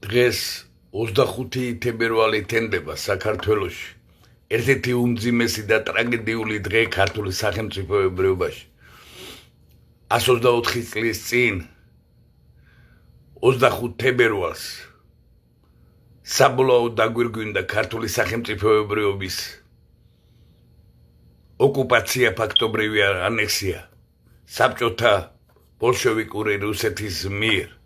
დღეს 25 თებერვალი თენდება საქართველოში. ერთ-ერთი უმძიმესი და ტრაგედიული დღე ქართული სახელმწიფოებრიობაში. 124 წლის წინ 25 თებერვალს საბოლოოდ დაგვირგვინდა ქართული სახელმწიფოებრიობის ოკუპაცია, ფაქტობრივი ანექსია საბჭოთა ბოლშევიკური რუსეთის მიერ.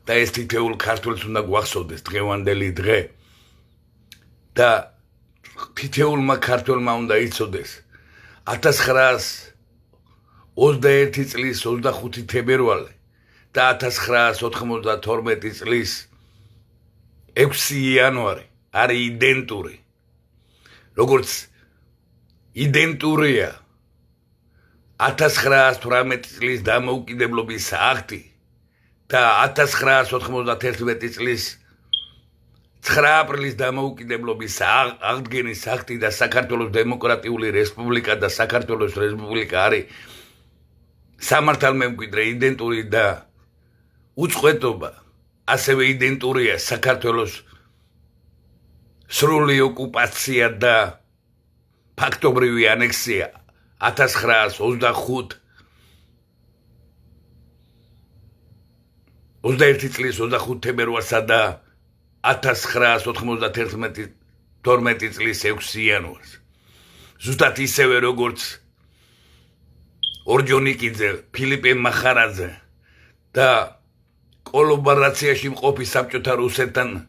და ეს თითოეულ ქართველს უნდა გვახსოვდეს დღევანდელი დღე და თითოეულმა ქართველმა უნდა იცოდეს 1921 წლის 25 თებერვალი და 1992 წლის 6 იანვარი არის იდენტური. როგორც იდენტურია 1918 წლის დამოუკიდებლობის აქტი და 1991 წლის 9 აპრილის დამოუკიდებლობის აღდგენის აქტი და საქართველოს დემოკრატიული რესპუბლიკა და საქართველოს რესპუბლიკა არის სამართალმემკვიდრე იდენტური და უწყვეტობა ასევე იდენტურია საქართველოს სრული ოკუპაცია და ფაქტობრივი ანექსია 1921 წლის 25 თებერვალსა და 1991 წლის 6 იანვარს. ზუსტად ისევე როგორც ორჯონიკიძე, ფილიპე მახარაძე და კოლაბორაციაში მყოფი საბჭოთა რუსეთთან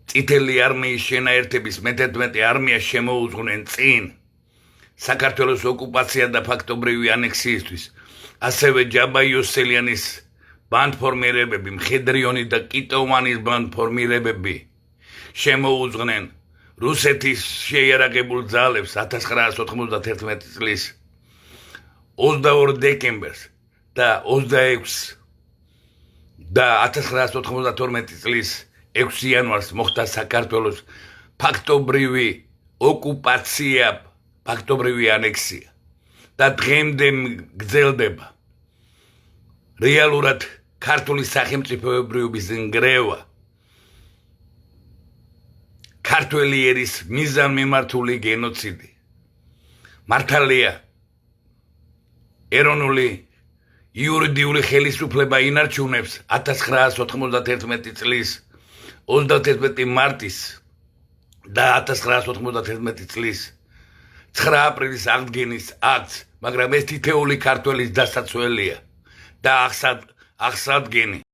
წითელი არმიის შენაერთების მე-11 არმიას შემოუძღვნენ წინ საქართველოს ოკუპაცია და ფაქტობრივი ანექსიისთვის. ასევე ჯაბა იოსელიანის ბანდფორმირებები, მხედრიონი და კიტოვანის ბანდფორმირებები შემოუძღვნენ რუსეთის შეიარაღებულ ძალებს 1991 წლის 22 დეკემბერს და 26 და 1992 წლის 6 იანვარს მოხდა საქართველოს ფაქტობრივი ოკუპაცია, ფაქტობრივი ანექსია და დღემდე გრძელდება რეალურად ქართული სახელმწიფოებრიობის ნგრევა, ქართველი ერის მიზანმიმართული გენოციდი. მართალია ეროვნული იურიდიული ხელისუფლება ინარჩუნებს 1991 წლის 31 მარტის და 1991 წლის 9 აპრილის აღდგენის აქტს, მაგრამ ეს თითოეული ქართველის დასაცველია და აღსადგენი.